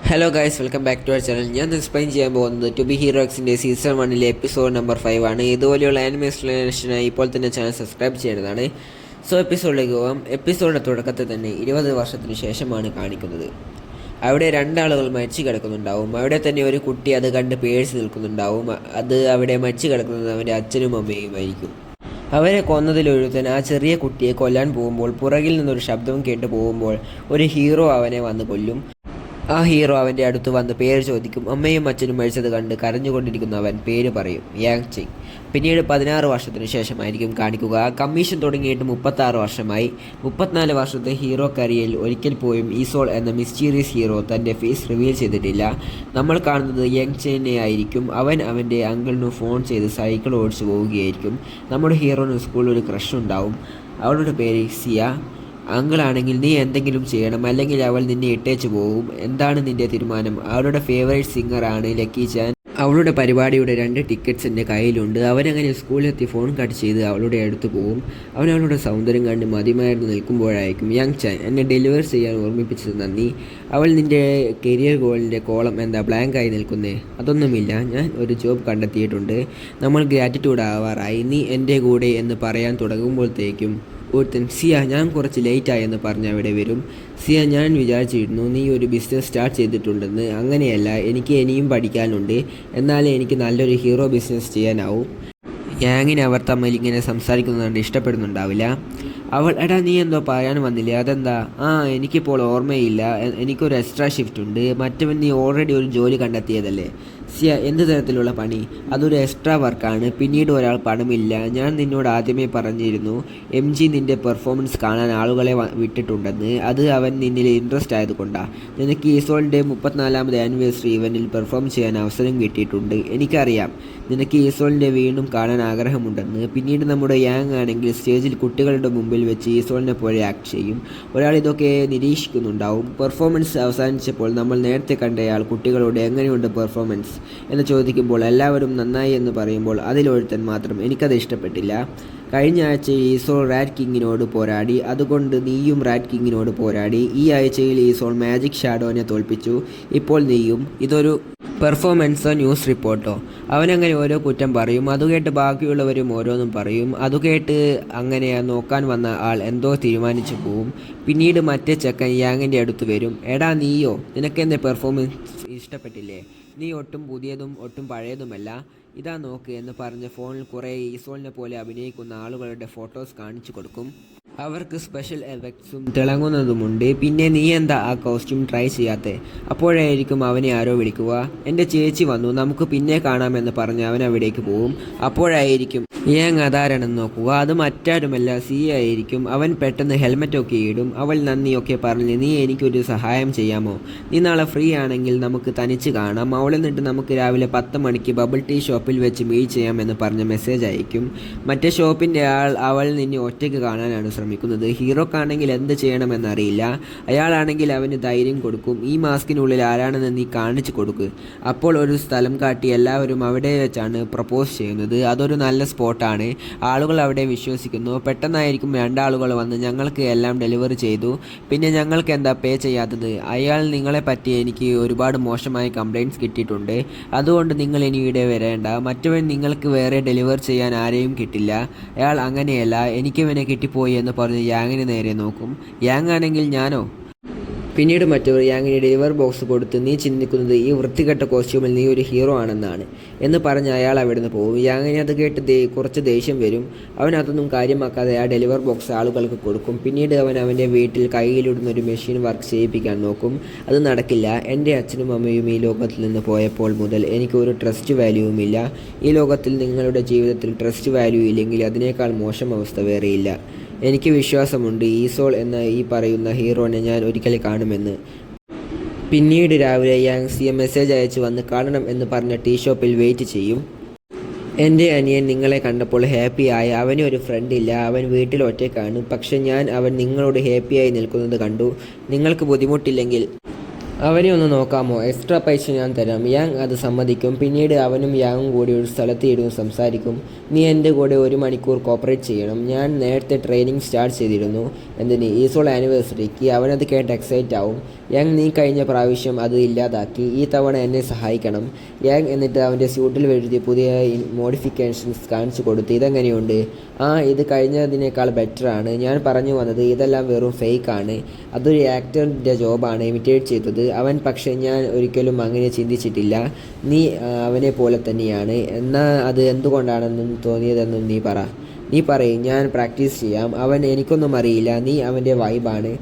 Hello guys, welcome back to our channel. ഞാൻ explain ചെയ്യാൻ പോകുന്നത് ടു ബി ഹീറോ എക്സിൻ്റെ സീസൺ 1 എപ്പിസോഡ് നമ്പർ 5 ആണ്. ഇതുപോലെയുള്ള ആനിമേ എക്സ്പ്ലനേഷനായി ഇപ്പോൾ തന്നെ ചാനൽ സബ്സ്ക്രൈബ് ചെയ്യേണ്ടതാണ്. സോ എപ്പിസോഡിലേക്ക് പോകാം. എപ്പിസോഡിൻ്റെ തുടക്കത്തിൽ തന്നെ 20 വർഷത്തിന് ശേഷമാണ് കാണിക്കുന്നത്. അവിടെ രണ്ടാളുകൾ മരിച്ചു കിടക്കുന്നുണ്ടാവും. അവിടെ തന്നെ ഒരു കുട്ടി അത് കണ്ട് പേടിച്ച് നിൽക്കുന്നുണ്ടാവും. അത് അവിടെ മരിച്ചു കിടക്കുന്നത് അവൻ്റെ അച്ഛനും അമ്മയുമായിരിക്കും. അവരെ കൊന്നതിലൊരുത്തൻ ആ ചെറിയ കുട്ടിയെ കൊല്ലാൻ പോകുമ്പോൾ പുറകിൽ നിന്നൊരു ശബ്ദം കേട്ട് പോകുമ്പോൾ ഒരു ഹീറോ അവനെ വന്ന് കൊല്ലും. ആ ഹീറോ അവൻ്റെ അടുത്ത് വന്ന് പേര് ചോദിക്കും. അമ്മയും അച്ഛനും മരിച്ചത് കണ്ട് കരഞ്ഞുകൊണ്ടിരിക്കുന്ന അവൻ പേര് പറയും, യാങ് ചിങ്. പിന്നീട് 16 വർഷത്തിന് ശേഷമായിരിക്കും കാണിക്കുക. കമ്മീഷൻ തുടങ്ങിയിട്ട് 36 വർഷമായി. 34 വർഷത്തെ ഹീറോ കരിയറിൽ ഒരിക്കൽ പോലും ഈസോൾ എന്ന മിസ്റ്റീരിയസ് ഹീറോ തൻ്റെ ഫേസ് റിവീൽ ചെയ്തിട്ടില്ല. നമ്മൾ കാണുന്നത് യങ് ചിങ്ങിനെ ആയിരിക്കും. അവൻ അവൻ്റെ അങ്കിളിന് ഫോൺ ചെയ്ത് സൈക്കിൾ ഓടിച്ചു പോവുകയായിരിക്കും. നമ്മുടെ ഹീറോന് സ്കൂളിൽ ഒരു ക്രഷ് ഉണ്ടാവും. അവളുടെ പേര് സിയ. അങ്കിളാണെങ്കിൽ നീ എന്തെങ്കിലും ചെയ്യണം, അല്ലെങ്കിൽ അവൾ നിന്നെ ഇട്ടേച്ച് പോകും. എന്താണ് നിന്റെ തീരുമാനം? അവളുടെ ഫേവറേറ്റ് സിംഗറാണ് ലക്കി ചാൻ. അവളുടെ പരിപാടിയുടെ 2 ടിക്കറ്റ്സ് എൻ്റെ കയ്യിലുണ്ട്. അവനങ്ങനെ സ്കൂളിലെത്തി ഫോൺ കട്ട് ചെയ്ത് അവളുടെ അടുത്ത് പോകും. അവൻ അവളുടെ സൗന്ദര്യം കണ്ട് മതിമയർന്ന് നിൽക്കുമ്പോഴായിരിക്കും, യങ് ചാൻ, എന്നെ ഡെലിവർ ചെയ്യാൻ ഓർമ്മിപ്പിച്ചത് നന്ദി. അവൾ നിൻ്റെ കരിയർ ഗോളിൻ്റെ കോളം എന്താ ബ്ലാങ്കായി നിൽക്കുന്നേ? അതൊന്നുമില്ല, ഞാൻ ഒരു ജോബ് കണ്ടെത്തിയിട്ടുണ്ട്. നമ്മൾ ഗ്രാറ്റിറ്റ്യൂഡ് ആവാറായി. നീ എൻ്റെ കൂടെ എന്ന് പറയാൻ തുടങ്ങുമ്പോഴത്തേക്കും ഒരുത്തൻ, സിയ, ഞാൻ കുറച്ച് ലേറ്റായെന്ന് പറഞ്ഞ് അവിടെ വരും. സിയ, ഞാൻ വിചാരിച്ചിരുന്നു നീ ഒരു ബിസിനസ് സ്റ്റാർട്ട് ചെയ്തിട്ടുണ്ടെന്ന്. അങ്ങനെയല്ല, എനിക്ക് ഇനിയും പഠിക്കാനുണ്ട്. എന്നാലേ എനിക്ക് നല്ലൊരു ഹീറോ ബിസിനസ് ചെയ്യാനാവും. യാങ്ങിനെ അവർ തമ്മിൽ ഇങ്ങനെ സംസാരിക്കുന്നത് ഇഷ്ടപ്പെടുന്നുണ്ടാവില്ല. അവൾ, എടാ നീ എന്തോ പറയാൻ വന്നില്ലേ, അതെന്താ? എനിക്കിപ്പോൾ ഓർമ്മയില്ല, എനിക്കൊരു എക്സ്ട്രാ ഷിഫ്റ്റ് ഉണ്ട്. മറ്റവൻ നീ ഓൾറെഡി ഒരു ജോലി കണ്ടെത്തിയതല്ലേ? സിയ, എന്ത് തരത്തിലുള്ള പണി? അതൊരു എക്സ്ട്രാ വർക്കാണ്. പിന്നീട് ഒരാൾ പണമില്ല. ഞാൻ നിന്നോട് ആദ്യമേ പറഞ്ഞിരുന്നു MG നിൻ്റെ പെർഫോമൻസ് കാണാൻ ആളുകളെ വിട്ടിട്ടുണ്ടെന്ന്. അത് അവൻ നിന്നിൽ ഇൻട്രസ്റ്റ് ആയതുകൊണ്ടാണ്. നിനക്ക് ഈസോളിൻ്റെ 34ാമത് ആനിവേഴ്സറി ഇവൻറ്റിൽ പെർഫോം ചെയ്യാൻ അവസരം കിട്ടിയിട്ടുണ്ട്. എനിക്കറിയാം നിനക്ക് ഈസോളിൻ്റെ വീണ്ടും കാണാൻ ആഗ്രഹമുണ്ടെന്ന്. പിന്നീട് നമ്മുടെ യാങ് ആണെങ്കിൽ സ്റ്റേജിൽ കുട്ടികളുടെ മുമ്പിൽ വെച്ച് ഈസോളിനെ പോലെ ആക്ട് ചെയ്യും. ഒരാൾ ഇതൊക്കെ നിരീക്ഷിക്കുന്നുണ്ടാവും. പെർഫോമൻസ് അവസാനിച്ചപ്പോൾ നമ്മൾ നേരത്തെ കണ്ടയാൾ കുട്ടികളോട് എങ്ങനെയുണ്ട് പെർഫോമൻസ് എന്ന് ചോദിക്കുമ്പോൾ എല്ലാവരും നന്നായി എന്ന് പറയുമ്പോൾ അതിലൊരുത്തൻ മാത്രം, എനിക്കത് ഇഷ്ടപ്പെട്ടില്ല. കഴിഞ്ഞ ആഴ്ച ഈസോൾ റാറ്റ് കിങ്ങിനോട് പോരാടി, അതുകൊണ്ട് നീയും റാറ്റ് കിങ്ങിനോട് പോരാടി. ഈ ആഴ്ചയിൽ ഈസോൾ മാജിക് ഷാഡോനെ തോൽപ്പിച്ചു. ഇപ്പോൾ നീയും. ഇതൊരു പെർഫോമൻസോ ന്യൂസ് റിപ്പോർട്ടോ? അവനങ്ങനെ ഓരോ കുറ്റം പറയും. അതുകേട്ട് ബാക്കിയുള്ളവരും ഓരോന്നും പറയും. അതുകേട്ട് അങ്ങനെ നോക്കാൻ വന്ന ആൾ എന്തോ തീരുമാനിച്ചു പോവും. പിന്നീട് മറ്റേ ചെക്കൻ യാങ്ങിൻ്റെ അടുത്ത് വരും. എടാ നീയോ? നിനക്കെൻ്റെ പെർഫോമൻസ് ഇഷ്ടപ്പെട്ടില്ലേ? നീ ഒട്ടും പുതിയതും ഒട്ടും പഴയതുമല്ല. ഇതാ നോക്ക് എന്ന് പറഞ്ഞ് ഫോണിൽ കുറേ ഈസോളിനെ പോലെ അഭിനയിക്കുന്ന ആളുകളുടെ ഫോട്ടോസ് കാണിച്ചു കൊടുക്കും. അവർക്ക് സ്പെഷ്യൽ എഫക്ട്സും തിളങ്ങുന്നതുമുണ്ട്. പിന്നെ നീ എന്താ ആ കോസ്റ്റ്യൂം ട്രൈ ചെയ്യാത്തെ? അപ്പോഴായിരിക്കും അവനെ ആരോ വിളിക്കുക. എൻ്റെ ചേച്ചി വന്നു, നമുക്ക് പിന്നെ കാണാമെന്ന് പറഞ്ഞ് അവൻ അവിടേക്ക് പോവും. അപ്പോഴായിരിക്കും യങ് അതാരാണെന്ന് നോക്കുക. അത് മറ്റാരുമല്ല, സി ആയിരിക്കും. അവൻ പെട്ടെന്ന് ഹെൽമെറ്റൊക്കെ ഇടും. അവൾ നന്ദിയൊക്കെ പറഞ്ഞ്, നീ എനിക്കൊരു സഹായം ചെയ്യാമോ? നീ നാളെ ഫ്രീ ആണെങ്കിൽ നമുക്ക് തനിച്ച് കാണാം. അവൾ എന്നിട്ട് നമുക്ക് രാവിലെ 10 മണിക്ക് ബബിൾ ടീ ഷോപ്പിൽ വെച്ച് മീറ്റ് ചെയ്യാമെന്ന് പറഞ്ഞ് മെസ്സേജ് അയക്കും. മറ്റേ ഷോപ്പിൻ്റെ ആൾ അവൾ നിന്നെ ഒറ്റയ്ക്ക് കാണാനാണ് ശ്രമിക്കുന്നത്. ഹീറോക്കാണെങ്കിൽ എന്ത് ചെയ്യണമെന്നറിയില്ല. അയാളാണെങ്കിൽ അവന് ധൈര്യം കൊടുക്കും. ഈ മാസ്കിനുള്ളിൽ ആരാണെന്ന് നീ കാണിച്ചു കൊടുക്ക്. അപ്പോൾ ഒരു സ്ഥലം കാട്ടി എല്ലാവരും അവിടെ വെച്ചാണ് പ്രപ്പോസ് ചെയ്യുന്നത്. അതൊരു നല്ല സ്പോട്ടാണ്. ആളുകൾ അവിടെ വിശ്വസിക്കുന്നു. പെട്ടെന്നായിരിക്കും 2 ആളുകൾ വന്ന് ഞങ്ങൾക്ക് എല്ലാം ഡെലിവറി ചെയ്തു, പിന്നെ ഞങ്ങൾക്ക് എന്താ പേ ചെയ്യാത്തത്? അയാൾ നിങ്ങളെ പറ്റി എനിക്ക് ഒരുപാട് മോശമായ കംപ്ലയിൻറ്റ്സ് കിട്ടിയിട്ടുണ്ട്. അതുകൊണ്ട് നിങ്ങൾ ഇനി ഇവിടെ വരേണ്ട. മറ്റവൻ നിങ്ങൾക്ക് വേറെ ഡെലിവർ ചെയ്യാൻ ആരെയും കിട്ടില്ല. അയാൾ അങ്ങനെയല്ല, എനിക്കിവനെ കിട്ടിപ്പോയി എന്ന് പറഞ്ഞ് യാങ്ങിന് നേരെ നോക്കും. യാങ് ആണെങ്കിൽ, ഞാനോ? പിന്നീട് മറ്റവർ യാങ്ങിന് ഡെലിവർ ബോക്സ് കൊടുത്ത്, നീ ചിന്തിക്കുന്നത് ഈ വൃത്തികെട്ട കോസ്റ്റ്യൂമിൽ നീ ഒരു ഹീറോ ആണെന്നാണ് എന്ന് പറഞ്ഞ് അയാൾ അവിടെ നിന്ന് പോകും. യാങ്ങിന് അത് കേട്ട് കുറച്ച് ദേഷ്യം വരും. അവൻ അതൊന്നും കാര്യമാക്കാതെ ആ ഡെലിവർ ബോക്സ് ആളുകൾക്ക് കൊടുക്കും. പിന്നീട് അവൻ അവൻ്റെ വീട്ടിൽ കയ്യിലിടുന്ന ഒരു മെഷീൻ വർക്ക് ചെയ്യിപ്പിക്കാൻ നോക്കും. അത് നടക്കില്ല. എൻ്റെ അച്ഛനും അമ്മയും ഈ ലോകത്തിൽ നിന്ന് പോയപ്പോൾ മുതൽ എനിക്ക് ഒരു ട്രസ്റ്റ് വാല്യൂവുമില്ല. ഈ ലോകത്തിൽ നിങ്ങളുടെ ജീവിതത്തിൽ ട്രസ്റ്റ് വാല്യൂ ഇല്ലെങ്കിൽ അതിനേക്കാൾ മോശം അവസ്ഥ വേറെയില്ല. എനിക്ക് വിശ്വാസമുണ്ട് ഈസോൾ എന്ന ഈ പറയുന്ന ഹീറോനെ ഞാൻ ഒരിക്കൽ കാണുമെന്ന്. പിന്നീട് രാവിലെ യാങ് സിയെ മെസ്സേജ് അയച്ച് വന്ന് കാണണം എന്ന് പറഞ്ഞ ടീ ഷോപ്പിൽ വെയിറ്റ് ചെയ്യും. എൻ്റെ അനിയൻ നിങ്ങളെ കണ്ടപ്പോൾ ഹാപ്പിയായി. അവന് ഒരു ഫ്രണ്ട് ഇല്ല, അവൻ വീട്ടിൽ ഒറ്റയ്ക്കാണ്. പക്ഷെ അവൻ നിങ്ങളോട് ഹാപ്പിയായി നിൽക്കുന്നത് കണ്ടു. നിങ്ങൾക്ക് ബുദ്ധിമുട്ടില്ലെങ്കിൽ അവനെ ഒന്ന് നോക്കാമോ? എക്സ്ട്രാ പൈസ ഞാൻ തരാം. യാങ് അത് സമ്മതിക്കും. പിന്നീട് അവനും യാങ്ങും കൂടി ഒരു സ്ഥലത്ത് ഇരുന്ന് സംസാരിക്കും. നീ എൻ്റെ കൂടെ 1 മണിക്കൂർ കോപ്പറേറ്റ് ചെയ്യണം. ഞാൻ നേരത്തെ ട്രെയിനിങ് സ്റ്റാർട്ട് ചെയ്തിരുന്നു. എന്തിന്? ഈസോൾ ആനിവേഴ്സറിക്ക്. അവനത് കേട്ട് എക്സൈറ്റ് ആവും. യാങ്, നീ കഴിഞ്ഞ പ്രാവശ്യം അത് ഇല്ലാതാക്കി. ഈ തവണ എന്നെ സഹായിക്കണം. യാങ് എന്നിട്ട് അവൻ്റെ സ്യൂട്ടിൽ എഴുതി പുതിയ മോഡിഫിക്കേഷൻസ് കാണിച്ചു കൊടുത്തു. ഇതെങ്ങനെയുണ്ട്? ഇത് കഴിഞ്ഞതിനേക്കാൾ ബെറ്ററാണ്. ഞാൻ പറഞ്ഞു വന്നത് ഇതെല്ലാം വെറും ഫേക്കാണ്. അതൊരു ആക്ടറിൻ്റെ ജോബാണ് ഇമിറ്റേറ്റ് ചെയ്തത്. പക്ഷേ ഞാൻ ഒരിക്കലും അങ്ങനെ ചിന്തിച്ചിട്ടില്ല. നീ അവനെ പോലെ തന്നെയാണ്. എന്നാൽ അത് എന്തുകൊണ്ടാണെന്നും തോന്നിയതെന്നും നീ പറയും. ഞാൻ പ്രാക്ടീസ് ചെയ്യാം. എനിക്കൊന്നും അറിയില്ല. നീ അവൻ്റെ വൈബാണ്.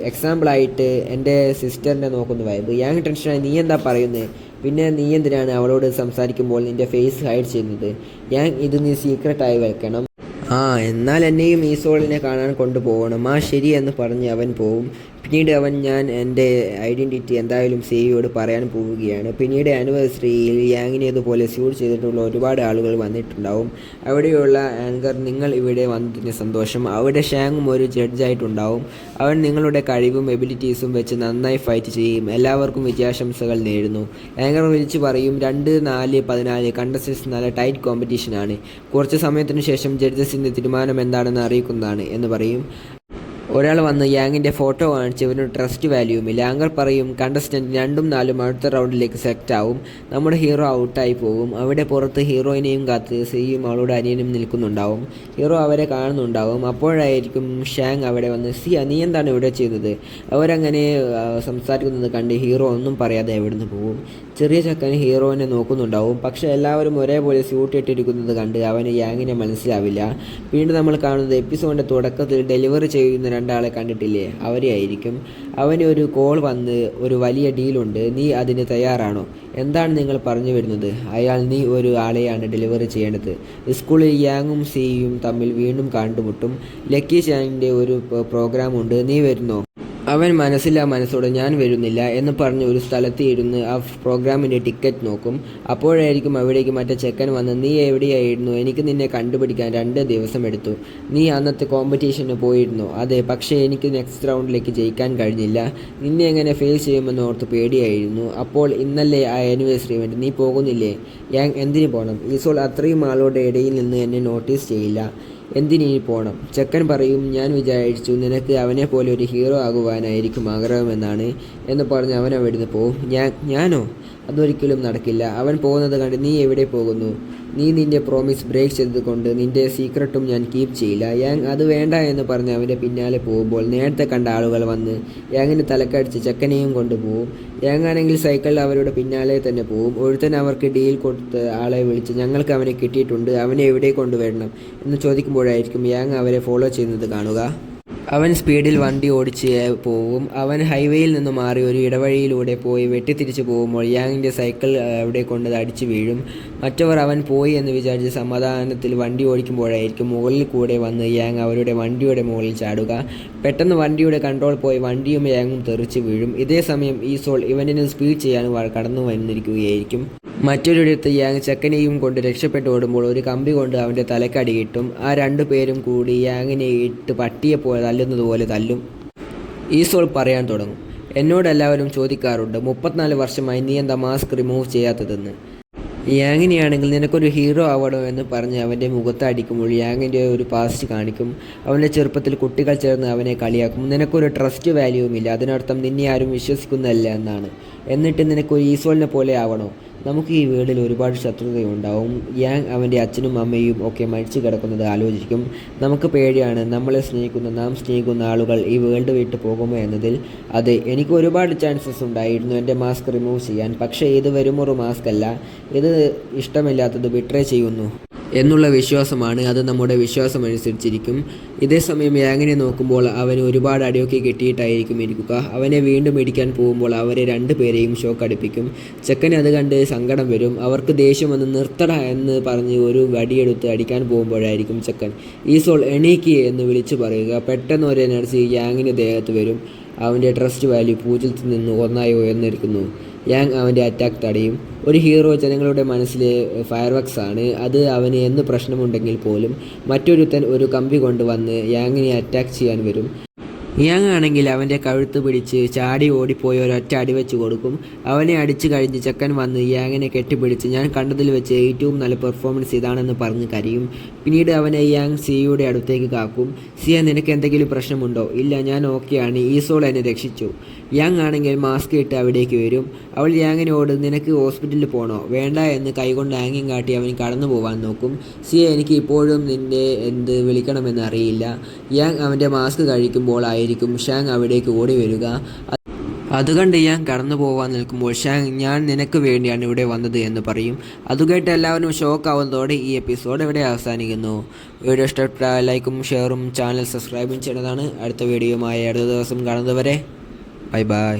എക്സാമ്പിളായിട്ട് എൻ്റെ സിസ്റ്ററിനെ നോക്കുന്ന വൈബ്. യാങ് ടെൻഷനായി. നീ എന്താ പറയുന്നത്? പിന്നെ നീ എന്തിനാണ് അവളോട് സംസാരിക്കുമ്പോൾ നിൻ്റെ ഫേസ് ഹൈഡ് ചെയ്യുന്നത്? ഇത് നീ സീക്രട്ടായി വെക്കണം. എന്നാൽ എന്നെയും ഈസോളിനെ കാണാൻ കൊണ്ടുപോകണം. ശരി എന്ന് പറഞ്ഞ് അവൻ പോവും. പിന്നീട് ഞാൻ എൻ്റെ ഐഡൻറ്റിറ്റി എന്തായാലും സിഇയോട് പറയാൻ പോവുകയാണ്. പിന്നീട് ആനിവേഴ്സറിയിൽ യാങ്ങിനേതുപോലെ സ്യൂട്ട് ചെയ്തിട്ടുള്ള ഒരുപാട് ആളുകൾ വന്നിട്ടുണ്ടാവും. അവിടെയുള്ള ആങ്കർ, നിങ്ങൾ ഇവിടെ വന്നതിന് സന്തോഷം. അവിടെ ഷാങ്ങും ഒരു ജഡ്ജായിട്ടുണ്ടാവും. അവൻ നിങ്ങളുടെ കഴിവും എബിലിറ്റീസും വെച്ച് നന്നായി ഫൈറ്റ് ചെയ്യും. എല്ലാവർക്കും വിജയാശംസകൾ നേരുന്നു. ആങ്കർ വിളിച്ചു പറയും, 2, 4, 14 കണ്ടസ്റ്റൻസ് നല്ല ടൈറ്റ് കോമ്പറ്റീഷനാണ്. കുറച്ച് സമയത്തിനു ശേഷം ജഡ്ജസിൻ്റെ തീരുമാനം എന്താണെന്ന് അറിയിക്കുന്നതാണ് എന്ന് പറയും. ഒരാൾ വന്ന് യാങ്ങിൻ്റെ ഫോട്ടോ കാണിച്ച് ഇവനൊരു ട്രസ്റ്റ് വാല്യൂമില്ല. ആങ്കർ പറയും, കണ്ടസ്റ്റൻറ്റ് 2ഉം 4ഉം അടുത്ത റൗണ്ടിലേക്ക് സെലക്ട് ആവും. നമ്മുടെ ഹീറോ ഔട്ടായി പോകും. അവിടെ പുറത്ത് ഹീറോയിനെയും കാത്ത് സിയും അവളുടെ അനിയനും നിൽക്കുന്നുണ്ടാവും. ഹീറോ അവരെ കാണുന്നുണ്ടാവും. അപ്പോഴായിരിക്കും ഷാങ് അവിടെ വന്ന്, നീ എന്താണ് ഇവിടെ ചെയ്യുന്നത്? അവരങ്ങനെ സംസാരിക്കുന്നത് കണ്ട് ഹീറോ ഒന്നും പറയാതെ എവിടുന്ന് പോകും. ചെറിയ ചക്കൻ ഹീറോയിനെ നോക്കുന്നുണ്ടാവും. പക്ഷേ എല്ലാവരും ഒരേപോലെ സ്യൂട്ട് ഇട്ടിരിക്കുന്നത് കണ്ട് അവന് യാങ്ങിനെ മനസ്സിലാവില്ല. വീണ്ടും നമ്മൾ കാണുന്നത് എപ്പിസോഡിൻ്റെ തുടക്കത്തിൽ ഡെലിവറി ചെയ്യുന്ന 2 ആളെ കണ്ടിട്ടില്ലേ? അവരെയായിരിക്കും. അവന് ഒരു കോൾ വന്ന്, ഒരു വലിയ ഡീലുണ്ട്, നീ അതിന് തയ്യാറാണോ? എന്താണ് നിങ്ങൾ പറഞ്ഞു വരുന്നത്? നീ ഒരു ആളെയാണ് ഡെലിവറി ചെയ്യേണ്ടത്. സ്കൂളിൽ യാങ്ങും സിയും തമ്മിൽ വീണ്ടും കണ്ടുമുട്ടും. ലക്കി ഷാങ്ങിൻ്റെ ഒരു പ്രോഗ്രാമുണ്ട്, നീ വരുന്നോ? അവൻ മനസ്സോടെ ഞാൻ വരുന്നില്ല എന്ന് പറഞ്ഞ് ഒരു സ്ഥലത്ത് ഇരുന്ന് ആ പ്രോഗ്രാമിൻ്റെ ടിക്കറ്റ് നോക്കും. അപ്പോഴായിരിക്കും അവിടേക്ക് മറ്റേ ചെക്കൻ വന്ന്, നീ എവിടെയായിരുന്നു? എനിക്ക് നിന്നെ കണ്ടുപിടിക്കാൻ 2 ദിവസം എടുത്തു. നീ അന്നത്തെ കോമ്പറ്റീഷന് പോയിരുന്നു? അതെ, പക്ഷേ എനിക്ക് നെക്സ്റ്റ് റൗണ്ടിലേക്ക് ജയിക്കാൻ കഴിഞ്ഞില്ല. നിന്നെ എങ്ങനെ ഫേസ് ചെയ്യുമെന്ന് ഓർത്ത് പേടിയായിരുന്നു. അപ്പോൾ ഇന്നല്ലേ ആനിവേഴ്സറി ഇവൻ്റ്, നീ പോകുന്നില്ലേ? യാങ്, എന്തിനു പോകണം? ഈസോൾ അത്രയും ആളുടെ ഇടയിൽ നിന്ന് എന്നെ നോട്ടീസ് ചെയ്യില്ല. എന്തിനീ പോകണം? ചെക്കൻ പറയും, ഞാൻ വിചാരിച്ചു നിനക്ക് അവനെപ്പോലെ ഒരു ഹീറോ ആകുവാനായിരിക്കും ആഗ്രഹമെന്നാണ് എന്ന് പറഞ്ഞ് അവൻ അവിടുന്ന് പോവും. ഞാനോ? അതൊരിക്കലും നടക്കില്ല. അവൻ പോകുന്നത് കണ്ട് നീ എവിടെ പോകുന്നു? നീ നിൻ്റെ പ്രോമിസ് ബ്രേക്ക് ചെയ്തുകൊണ്ട് നിൻ്റെ സീക്രട്ടും ഞാൻ കീപ്പ് ചെയ്യില്ല. യാങ് അത് വേണ്ട എന്ന് പറഞ്ഞ് അവൻ്റെ പിന്നാലെ പോകുമ്പോൾ നേരത്തെ കണ്ട ആളുകൾ വന്ന് യാങ്ങിന് തലക്കടിച്ച് ചെക്കനെയും കൊണ്ടുപോകും. യാങ് ആണെങ്കിൽ സൈക്കിളിൽ അവരുടെ പിന്നാലെ തന്നെ പോവും. ഒരുത്തൻ അവർക്ക് ഡീൽ കൊടുത്ത് ആളെ വിളിച്ച്, ഞങ്ങൾക്ക് അവനെ കിട്ടിയിട്ടുണ്ട്, അവനെ എവിടെ കൊണ്ടുവരണം എന്ന് ചോദിക്കുമ്പോഴായിരിക്കും യാങ് അവരെ ഫോളോ ചെയ്യുന്നത് കാണുക. അവൻ സ്പീഡിൽ വണ്ടി ഓടിച്ച് പോവും. അവൻ ഹൈവേയിൽ നിന്ന് മാറി ഒരു ഇടവഴിയിലൂടെ പോയി വെട്ടിത്തിരിച്ച് പോകുമ്പോൾ യാങ്ങിൻ്റെ സൈക്കിൾ അവിടെ കൊണ്ട് അടിച്ചു വീഴും. മറ്റവർ അവൻ പോയി എന്ന് വിചാരിച്ച് സമാധാനത്തിൽ വണ്ടി ഓടിക്കുമ്പോഴായിരിക്കും മുകളിൽ കൂടെ വന്ന് യാങ് അവരുടെ വണ്ടിയുടെ മുകളിൽ ചാടുക. പെട്ടെന്ന് വണ്ടിയുടെ കൺട്രോൾ പോയി വണ്ടിയും യാങ്ങും തെറിച്ച് വീഴും. ഇതേ സമയം ഈസോൾ ഇവൻ്റിന് സ്പീഡ് ചെയ്യാൻ കടന്നു വന്നിരിക്കുകയായിരിക്കും. മറ്റൊരിടത്ത് യാങ് ചെക്കനെയും കൊണ്ട് രക്ഷപ്പെട്ട് ഓടുമ്പോൾ ഒരു കമ്പി കൊണ്ട് അവൻ്റെ തലക്കടി കിട്ടും. ആ 2 പേരും കൂടി യാങ്ങിനെ ഇട്ട് പട്ടിയെപ്പോലെ തല്ലുന്നത് പോലെ തല്ലും. ഈസോൾ പറയാൻ തുടങ്ങും, എന്നോട് എല്ലാവരും ചോദിക്കാറുണ്ട് 34 വർഷമായി നീ എന്താ മാസ്ക് റിമൂവ് ചെയ്യാത്തതെന്ന്. യാങ്ങിനെയാണെങ്കിൽ നിനക്കൊരു ഹീറോ ആവണോ എന്ന് പറഞ്ഞ് അവൻ്റെ മുഖത്ത് അടിക്കുമ്പോൾ യാങ്ങിൻ്റെ ഒരു പാസ്റ്റ് കാണിക്കും. അവൻ്റെ ചെറുപ്പത്തിൽ കുട്ടികൾ ചേർന്ന് അവനെ കളിയാക്കും. നിനക്കൊരു ട്രസ്റ്റ് വാല്യൂമില്ല, അതിനർത്ഥം നിന്നെ ആരും വിശ്വസിക്കുന്നതല്ല എന്നാണ്. എന്നിട്ട് നിനക്കൊരു ഈസോളിനെ പോലെ ആവണോ? നമുക്ക് ഈ വീട്ടിൽ ഒരുപാട് ശത്രുതയുണ്ടാവും. യാങ് അവൻ്റെ അച്ഛനും അമ്മയും ഒക്കെ മരിച്ചു കിടക്കുന്നത് ആലോചിക്കും. നമുക്ക് പേടിയാണ്, നാം സ്നേഹിക്കുന്ന ആളുകൾ ഈ വേൾഡ് വിട്ട് പോകുമോ എന്നതിൽ. അതെ, എനിക്ക് ഒരുപാട് ചാൻസസ് ഉണ്ടായിരുന്നു എൻ്റെ മാസ്ക് റിമൂവ് ചെയ്യാൻ. പക്ഷേ ഇത് വെറുമൊരു മാസ്ക് അല്ല, ഇത് ഇഷ്ടമില്ലാത്തത് ബിട്രേ ചെയ്യുന്നു എന്നുള്ള വിശ്വാസമാണ്. അത് നമ്മുടെ വിശ്വാസമനുസരിച്ചിരിക്കും. ഇതേസമയം യാങ്ങിനെ നോക്കുമ്പോൾ അവന് ഒരുപാട് അടിയൊക്കെ കെട്ടിയിട്ടായിരിക്കും ഇരിക്കുക. അവനെ വീണ്ടും ഇടിക്കാൻ പോകുമ്പോൾ അവരെ 2 പേരെയും ഷോക്ക് അടുപ്പിക്കും. ചെക്കന് അത് കണ്ട് സങ്കടം വരും. അവർക്ക് ദേഷ്യം വന്ന് നിർത്തട എന്ന് പറഞ്ഞ് ഒരു വടിയെടുത്ത് അടിക്കാൻ പോകുമ്പോഴായിരിക്കും ചെക്കൻ ഈസോൾ എണീക്ക് എന്ന് വിളിച്ചു പറയുക. പെട്ടെന്ന് ഒരു എനർജി യാങ്ങിൻ്റെ ദേഹത്ത് വരും. അവൻ്റെ ട്രസ്റ്റ് വാല്യൂ 0-ൽ നിന്ന് 1 ഉയർന്നിരിക്കുന്നു. യാങ് അവൻ്റെ അറ്റാക്ക് തടയും. ഒരു ഹീറോ ജനങ്ങളുടെ മനസ്സിലെ ഫയർവർക്സ് ആണ്. അത് അവന് എന്ത് പ്രശ്നമുണ്ടെങ്കിൽ പോലും മറ്റൊരുത്തൻ ഒരു കമ്പി കൊണ്ടുവന്ന് യാങ്ങിനെ അറ്റാക്ക് ചെയ്യാൻ വരും. യാങ് ആണെങ്കിൽ അവൻ്റെ കഴുത്ത് പിടിച്ച് ചാടി ഓടിപ്പോയി ഒരൊറ്റ അടി വെച്ച് കൊടുക്കും. അവനെ അടിച്ചു കഴിഞ്ഞ് ചെക്കൻ വന്ന് യാങ്ങിനെ കെട്ടിപ്പിടിച്ച് ഞാൻ കണ്ടതിൽ വെച്ച് ഏറ്റവും നല്ല പെർഫോമൻസ് ഇതാണെന്ന് പറഞ്ഞ് കരയും. പിന്നീട് അവനെ യാങ് സിയയുടെ അടുത്തേക്ക് കാക്കും. സിയ, നിനക്ക് എന്തെങ്കിലും പ്രശ്നമുണ്ടോ? ഇല്ല, ഞാൻ ഓക്കെയാണ്, ഈസോൾ എന്നെ രക്ഷിച്ചു. യാങ് ആണെങ്കിൽ മാസ്ക് ഇട്ട് അവിടേക്ക് വരും. അവൾ യാങ്ങിനോട് നിനക്ക് ഹോസ്പിറ്റലിൽ പോകണോ വേണ്ട എന്ന് കൈകൊണ്ട് ആംഗ്യം കാട്ടി അവൻ കടന്നു പോകാൻ നോക്കും. സിയ, എനിക്ക് ഇപ്പോഴും നിന്നെ എന്ത് വിളിക്കണമെന്ന് അറിയില്ല. യാങ് അവൻ്റെ മാസ്ക് കഴിക്കുമ്പോൾ ആയിരിക്കും ഷാങ് അവിടേക്ക് ഓടി വരിക. അതുകണ്ട് യാങ് കടന്നു പോകാൻ നിൽക്കുമ്പോൾ ഷാങ്, ഞാൻ നിനക്ക് വേണ്ടിയാണ് ഇവിടെ വന്നത് എന്ന് പറയും. അതുകേട്ട് എല്ലാവരും ഷോക്ക് ആവുന്നതോടെ ഈ എപ്പിസോഡ് ഇവിടെ അവസാനിക്കുന്നു. വീഡിയോ ഇഷ്ടപ്പെട്ടാൽ ലൈക്കും ഷെയറും ചാനൽ സബ്സ്ക്രൈബും ചെയ്യുന്നതാണ്. അടുത്ത വീഡിയോയുമായി അടുത്ത ദിവസം കാണുന്നതുവരെ ബൈ ബൈ.